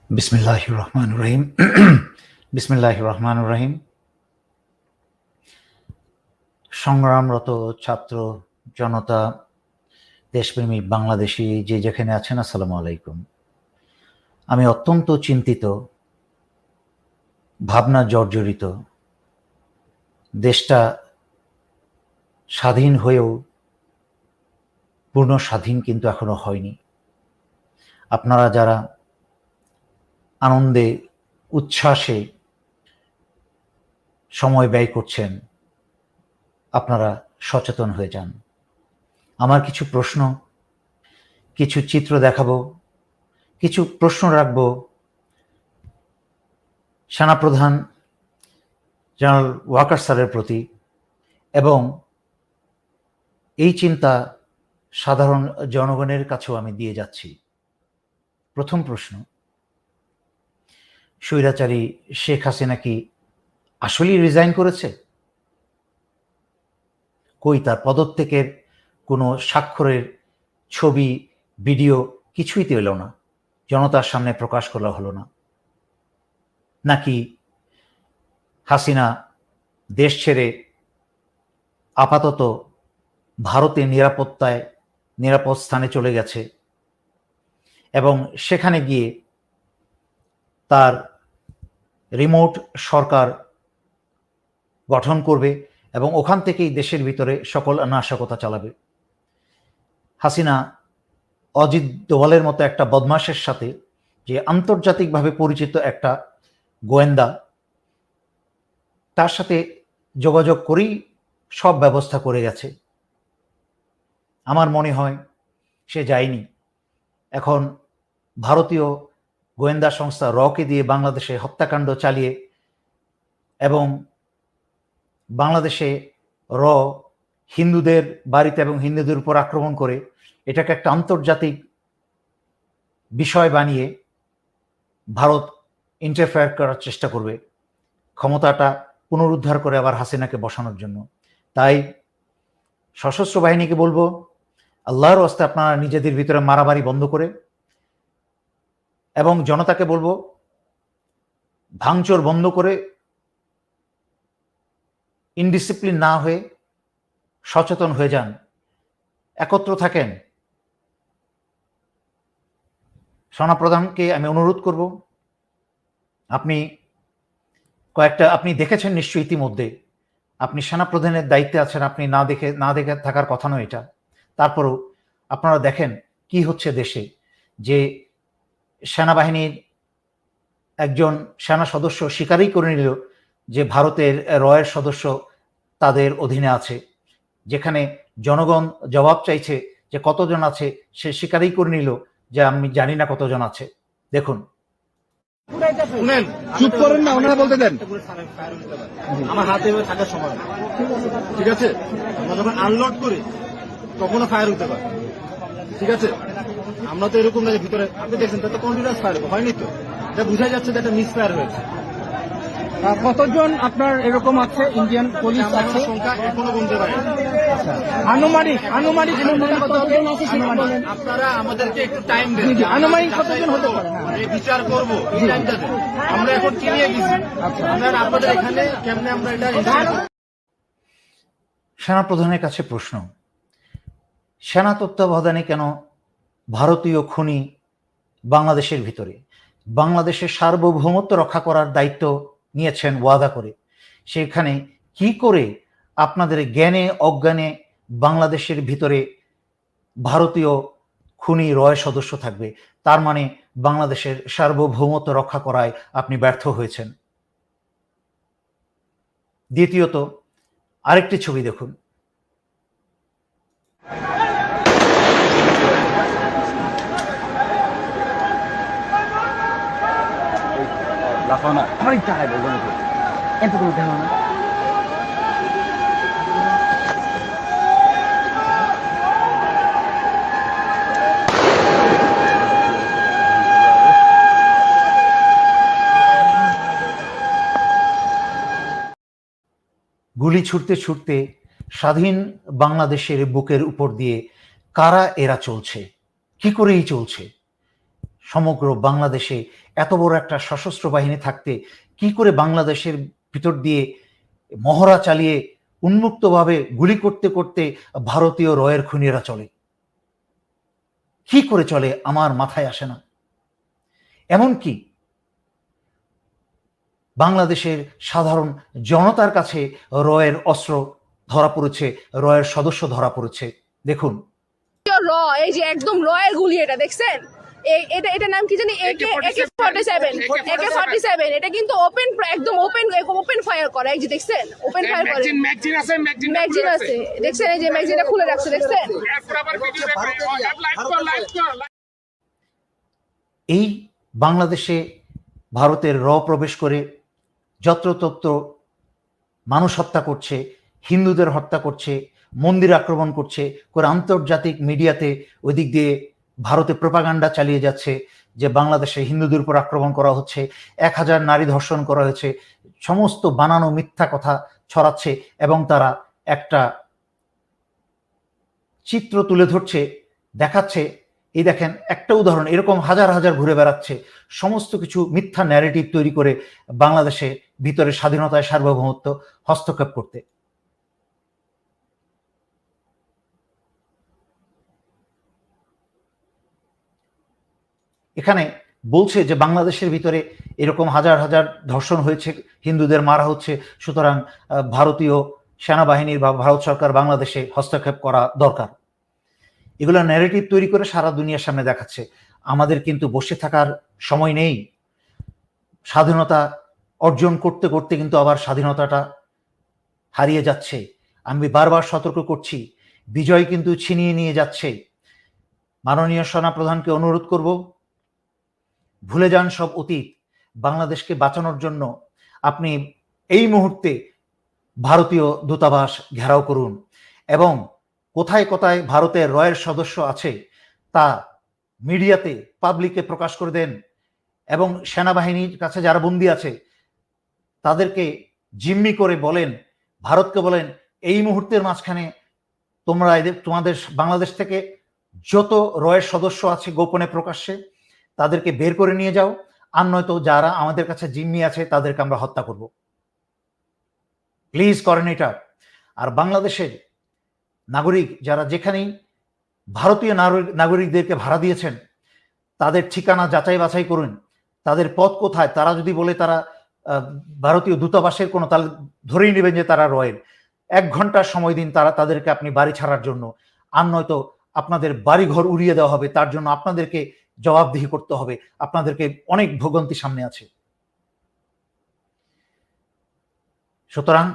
বিসমিল্লাহির রহমানির রহিম। বিসমিল্লাহির রহমানির রহিম। সংগ্রামরত ছাত্র জনতা, দেশপ্রেমী বাংলাদেশি যে যেখানে আছেন, আসসালামু আলাইকুম। আমি অত্যন্ত চিন্তিত, ভাবনা জর্জরিত। দেশটা স্বাধীন হয়েও পূর্ণ স্বাধীন কিন্তু এখনো হয়নি। আপনারা যারা আনন্দে উচ্ছ্বাসে সময় ব্যয় করছেন, আপনারা সচেতন হয়ে যান। আমার কিছু প্রশ্ন, কিছু চিত্র দেখাবো, কিছু প্রশ্ন রাখবো সেনাপ্রধান জেনারেল ওয়াকার স্যারের প্রতি, এবং এই চিন্তা সাধারণ জনগণের কাছেও আমি দিয়ে যাচ্ছি। প্রথম প্রশ্ন, স্বৈরাচারী শেখ হাসিনা কি আসলেই রিজাইন করেছে? কই তার পদত্যাগের কোনো স্বাক্ষরের ছবি, ভিডিও কিছুই তো এলো না, জনতার সামনে প্রকাশ করা হলো না। নাকি হাসিনা দেশ ছেড়ে আপাতত ভারতে নিরাপদ স্থানে চলে গেছে এবং সেখানে গিয়ে তার রিমোট সরকার গঠন করবে এবং ওখান থেকেই দেশের ভিতরে সকল নাশকতা চালাবে? হাসিনা অজিত দোভালের মতো একটা বদমাশের সাথে, যে আন্তর্জাতিকভাবে পরিচিত একটা গোয়েন্দা, তার সাথে যোগাযোগ করেই সব ব্যবস্থা করে গেছে। আমার মনে হয় সে যায়নি। এখন ভারতীয় গোয়েন্দা সংস্থা রকে দিয়ে বাংলাদেশে হত্যাকাণ্ড চালিয়ে এবং বাংলাদেশে হিন্দুদের বাড়িতে এবং হিন্দুদের উপর আক্রমণ করে এটাকে একটা আন্তর্জাতিক বিষয় বানিয়ে ভারত ইন্টারফেয়ার করার চেষ্টা করবে, ক্ষমতাটা পুনরুদ্ধার করে আবার হাসিনাকে বসানোর জন্য। তাই সশস্ত্র বাহিনীকে বলবো, আল্লাহর ওয়াস্তে আপনারা নিজেদের ভিতরে মারামারি বন্ধ করে, এবং জনতাকে বলবো ভাঙচুর বন্ধ করে, ইনডিসিপ্লিন না হয়ে সচেতন হয়ে যান, একত্র থাকেন। সেনাপ্রধানকে আমি অনুরোধ করব, আপনি দেখেছেন নিশ্চয়ই ইতিমধ্যে, আপনি সেনাপ্রধানের দায়িত্বে আছেন, আপনি না দেখে থাকার কথা নয় এটা। তারপরেও আপনারা দেখেন কি হচ্ছে দেশে, যে সেনাবাহিনীর একজন সেনা সদস্য স্বীকারই করে নিল যে ভারতের রয়ের সদস্য তাদের অধীনে আছে। যেখানে জনগণ জবাব চাইছে যে কতজন আছে, সে স্বীকারই করে নিল যে আমি জানি না কতজন আছে। দেখুন, চুপ করেন না, ওনারা বলতে দেন। আমার হাতে থাকার সময়, ঠিক আছে, আমরা যখন আনলোড করি তখনও ফায়ার হতে পারে, ঠিক আছে। আমরা তো এরকম না যে ভিতরে, আপনি দেখছেন তাতে কন্টিনিউয়াস ফায়ার হয়নি, তো এটা বোঝা যাচ্ছে যে একটা মিস ফায়ার হয়েছে। কতজন আপনার এরকম আছে ইন্ডিয়ান পুলিশ আছে? সংখ্যা এখনো গুনতে পারে। আনুমানিক আপনারা আমাদেরকে একটু টাইম দেন, আনুমানিক কতজন হতে পারে? এই বিচার করবো, এই টাইমটাতে আমরা এখন চিনিয়ে গেছি। আমরা আপনাদের এখানে কেমনে আমরা এটা সেনাপ্রধানের কাছে প্রশ্ন, সেনা তত্ত্বাবধানে কেন ভারতীয় খুনি বাংলাদেশের ভিতরে? বাংলাদেশের সার্বভৌমত্ব রক্ষা করার দায়িত্ব নিয়েছেন ওয়াদা করে, সেখানে কি করে আপনাদের জ্ঞানে অজ্ঞানে বাংলাদেশের ভিতরে ভারতীয় খুনি রয় সদস্য থাকবে? তার মানে বাংলাদেশের সার্বভৌমত্ব রক্ষা করায় আপনি ব্যর্থ হয়েছেন। দ্বিতীয়ত, আরেকটি ছবি দেখুন, গুলি ছুটতে ছুটতে স্বাধীন বাংলাদেশের বুকের উপর দিয়ে কারা এরা চলছে, কি করেই চলছে? সমগ্র বাংলাদেশে এত বড় একটা সশস্ত্র বাহিনী থাকতে কি করে বাংলাদেশের ভিতর দিয়ে মহড়া চালিয়ে উন্মুক্তভাবে গুলি করতে করতে ভারতীয় রয়ের খুনিরা চলে? কি করে চলে আমার মাথায় আসে না। এমনকি বাংলাদেশের সাধারণ জনতার কাছে রয়ের অস্ত্র ধরা পড়েছে, রয়ের সদস্য ধরা পড়েছে। দেখুন র, এই যে একদম র এর গুলি, এটা দেখছেন? এটা নাম কি জানি, AK-47। এটা কিন্তু ওপেন, একদম ওপেন ফায়ার করে। এই যে দেখছেন, ওপেন ফায়ার করে। ম্যাগজিন আছে, দেখছেন? এই যে ম্যাগজিনটা খুলে রাখছে, দেখছেন? এই বাংলাদেশে ভারতের র প্রবেশ করে যত্রতত্র মানুষ হত্যা করছে, হিন্দুদের হত্যা করছে, মন্দির আক্রমণ করছে, করে আন্তর্জাতিক মিডিয়াতে ওই দিক দিয়ে ভারতে প্রোপাগান্ডা চালিয়ে যাচ্ছে যে বাংলাদেশে হিন্দুদের উপর আক্রমণ করা হচ্ছে, 1000 নারী ধর্ষণ করা হয়েছে, সমস্ত বানানো মিথ্যা কথা ছড়াচ্ছে এবং তারা একটা চিত্র তুলে ধরছে, দেখাচ্ছে। এই দেখেন একটা উদাহরণ, এরকম হাজার হাজার ঘুরে বেড়াচ্ছে সমস্ত কিছু মিথ্যা ন্যারেটিভ তৈরি করে বাংলাদেশে ভিতরে স্বাধীনতায় সার্বভৌমত্ব হস্তক্ষেপ করতে। এখানে বলছে যে বাংলাদেশের ভিতরে এরকম হাজার হাজার ধর্ষণ হয়েছে, হিন্দুদের মারা হচ্ছে, সুতরাং ভারতীয় সেনাবাহিনীর বা ভারত সরকার বাংলাদেশে হস্তক্ষেপ করা দরকার। এগুলো ন্যারেটিভ তৈরি করে সারা দুনিয়ার সামনে দেখাচ্ছে। আমাদের কিন্তু বসে থাকার সময় নেই। স্বাধীনতা অর্জন করতে করতে কিন্তু আবার স্বাধীনতাটা হারিয়ে যাচ্ছে। আমি বারবার সতর্ক করছি, বিজয় কিন্তু ছিনিয়ে নিয়ে যাচ্ছে। মাননীয় সেনাপ্রধানকে অনুরোধ করব, ভুলে যান সব অতীত। বাংলাদেশকে বাঁচানোর জন্য আপনি এই মুহূর্তে ভারতীয় দূতাবাস ঘেরাও করুন এবং কোথায় কোথায় ভারতের রয়ের সদস্য আছে তা মিডিয়াতে পাবলিকে প্রকাশ করে দেন এবং সেনাবাহিনীর কাছে যারা বন্দী আছে তাদেরকে জিম্মি করে বলেন, ভারতকে বলেন, এই মুহূর্তের মাঝখানে তোমরা তোমাদের বাংলাদেশ থেকে যত রয়ের সদস্য আছে গোপনে প্রকাশ্যে তাদেরকে বের করে নিয়ে যাও, আর নয়তো যারা আমাদের কাছে জিম্মি আছে তাদেরকে আমরা হত্যা করব। প্লিজ করেন এটা। আর বাংলাদেশের নাগরিক যারা যেখানেই ভারতীয় নাগরিকদেরকে ভাড়া দিয়েছেন তাদের ঠিকানা যাচাই বাছাই করুন, তাদের পথ কোথায়। তারা যদি বলে তারা ভারতীয় দূতাবাসের কোনো, তাহলে ধরেই নেবেন যে তারা রয়ের। 1 ঘন্টার সময় দিন তাদেরকে আপনি বাড়ি ছাড়ার জন্য, আর নয়তো আপনাদের বাড়িঘর উড়িয়ে দেওয়া হবে। তার জন্য আপনাদেরকে জবাবদিহি করতে হবে, আপনাদেরকে অনেক ভোগান্তি সামনে আছে। সুতরাং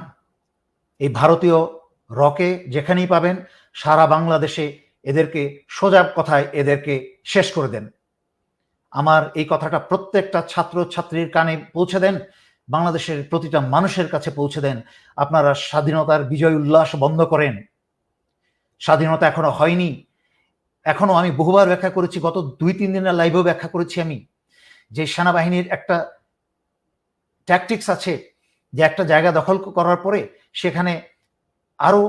এই ভারতীয় রকে যেখানেই পাবেন সারা বাংলাদেশে এদেরকে সোজা কথায় এদেরকে শেষ করে দেন। আমার এই কথাটা প্রত্যেকটা ছাত্র ছাত্রীর কানে পৌঁছে দেন, বাংলাদেশের প্রতিটা মানুষের কাছে পৌঁছে দেন। আপনারা স্বাধীনতার বিজয় উল্লাস বন্ধ করেন। স্বাধীনতা এখনো হয়নি। এখনো আমি বহুবার ব্যাখ্যা করেছি, গত 2-3 দিনের লাইভেও ব্যাখ্যা করেছি আমি, যে সেনাবাহিনীর একটা ট্যাকটিক্স আছে যে একটা জায়গা দখল করার পরে সেখানে আরো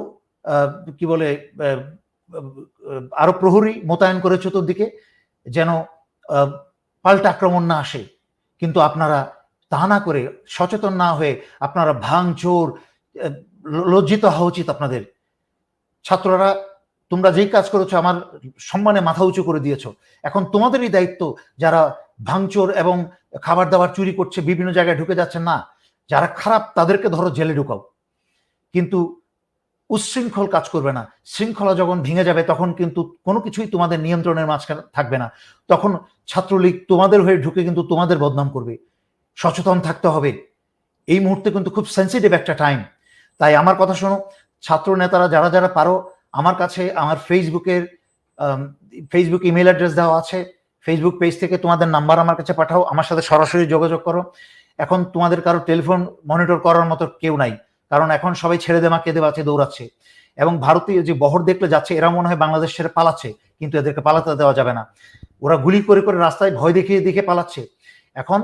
কি বলে আরো প্রহরী মোতায়েন করে চতুর্দিকে যেন পাল্টা আক্রমণ না আসে। কিন্তু আপনারা তা না করে, সচেতন না হয়ে আপনারা ভাঙচুর, লজ্জিত হওয়া উচিত আপনাদের। ছাত্ররা তোমরা যেই কাজ করেছো আমার সম্মানে মাথা উঁচু করে দিয়েছো, এখন তোমাদেরই দায়িত্ব যারা ভাঙচুর এবং খাবার দাবার চুরি করছে, বিভিন্ন জায়গায় ঢুকে যাচ্ছে, না, যারা খারাপ তাদেরকে ধরো জেলে ঢুকাও, কিন্তু উচ্ছৃঙ্খল কাজ করবে না। শৃঙ্খলা যখন ভেঙে যাবে তখন কিন্তু কোনো কিছুই তোমাদের নিয়ন্ত্রণের মাঝখানে থাকবে না। তখন ছাত্রলীগ তোমাদের হয়ে ঢুকে কিন্তু তোমাদের বদনাম করবে। সচেতন থাকতে হবে। এই মুহূর্তে কিন্তু খুব সেন্সিটিভ একটা টাইম। তাই আমার কথা শোনো, ছাত্র নেতারা যারা যারা পারো, আমার কাছে আমার ফেসবুক ইমেল অ্যাড্রেস দেওয়া আছে, ফেসবুক পেজ থেকে তোমাদের নাম্বার আমার কাছে পাঠাও, আমার সাথে সরাসরি যোগাযোগ করো। এখন তোমাদের কারো টেলিফোন মনিটর করার মতো কেউ নাই, কারণ এখন সবাই ছেড়ে দেমা কেঁদে বাঁচে দৌড়াচ্ছে। এবং ভারতীয় যে বহর দেখলে যাচ্ছে, এরা মনে হয় বাংলাদেশ ছেড়ে পালাচ্ছে, কিন্তু এদেরকে পালাতে দেওয়া যাবে না। ওরা গুলি করে করে রাস্তায় ভয় দেখিয়ে দেখে পালাচ্ছে। এখন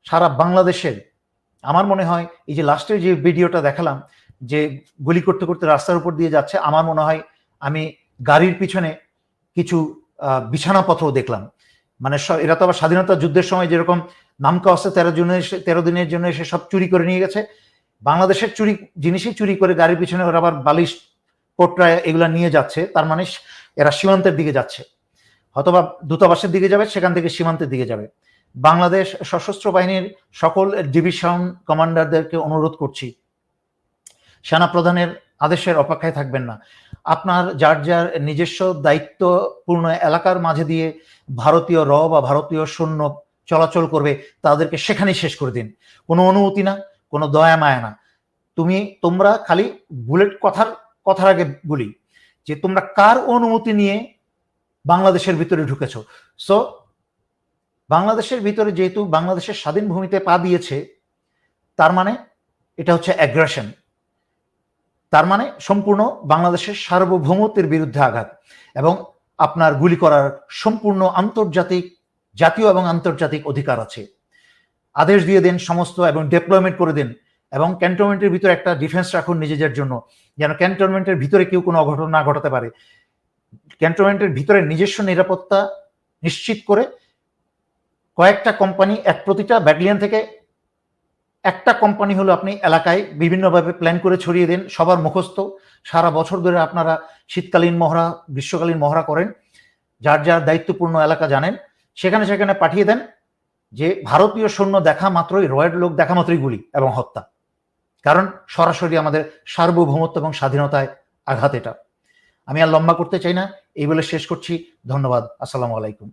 সারা বাংলাদেশের, আমার মনে হয় এই যে লাস্টের যে ভিডিওটা দেখালাম যে গুলি করতে করতে রাস্তার উপর দিয়ে যাচ্ছে, আমার মনে হয় আমি গাড়ির পিছনে কিছু বিছানাপত্র দেখলাম মানে এরা তো আবার স্বাধীনতা যুদ্ধের সময় যেরকম নামকা আছে 13 দিনের জন্য এসে সব চুরি করে নিয়ে গেছে, বাংলাদেশের চুরি জিনিসই চুরি করে গাড়ির পিছনে ওরা আবার বালিশ কোটরা এগুলা নিয়ে যাচ্ছে। তার মানে এরা সীমান্তের দিকে যাচ্ছে, অথবা দূতাবাসের দিকে যাবে, সেখান থেকে সীমান্তের দিকে যাবে। বাংলাদেশ সশস্ত্র বাহিনীর সকল ডিভিশন কমান্ডারদেরকে অনুরোধ করছি, সেনাপ্রধানের আদেশের অপেক্ষায় থাকবেন না। আপনার যার যার নিজস্ব দায়িত্বপূর্ণ এলাকার মাঝে দিয়ে ভারতীয় র বা ভারতীয় সৈন্য চলাচল করবে, তাদেরকে সেখানেই শেষ করে দিন। কোনো অনুমতি না, কোনো দয়া মায়া না। তোমরা খালি বুলেট কথার আগে বলি যে তোমরা কার অনুমতি নিয়ে বাংলাদেশের ভিতরে ঢুকেছো। সো বাংলাদেশের ভিতরে যেহেতু বাংলাদেশের স্বাধীন ভূমিতে পা দিয়েছে, তার মানে এটা হচ্ছে অ্যাগ্রেশন, তার মানে সম্পূর্ণ বাংলাদেশের সার্বভৌমত্বের বিরুদ্ধে আঘাত, এবং আপনার গুলি করার সম্পূর্ণ জাতীয় এবং আন্তর্জাতিক অধিকার আছে। আদেশ দিয়ে দেন সমস্ত, এবং ডেপ্লয়মেন্ট করে দেন, এবং ক্যান্টনমেন্টের ভিতরে একটা ডিফেন্স রাখুন নিজেদের জন্য, যেন ক্যান্টনমেন্টের ভিতরে কেউ কোনো অঘটন না ঘটাতে পারে। ক্যান্টনমেন্টের ভিতরে নিজস্ব নিরাপত্তা নিশ্চিত করে কয়েকটা কোম্পানি, প্রতিটা ব্যাটালিয়ন থেকে একটা কোম্পানি হলো আপনি এলাকায় বিভিন্নভাবে প্ল্যান করে ছড়িয়ে দেন, সবার মুখস্থ, সারা বছর ধরে আপনারা শীতকালীন মহড়া, গ্রীষ্মকালীন মহড়া করেন, যার যার দায়িত্বপূর্ণ এলাকা জানেন, সেখানে পাঠিয়ে দেন যে ভারতীয় সৈন্য দেখা মাত্রই, রয়ের লোক দেখা মাত্রই গুলি এবং হত্যা। কারণ সরাসরি আমাদের সার্বভৌমত্ব এবং স্বাধীনতায় আঘাত এটা। আমি আর লম্বা করতে চাই না, এই বলে শেষ করছি। ধন্যবাদ। আসসালামু আলাইকুম।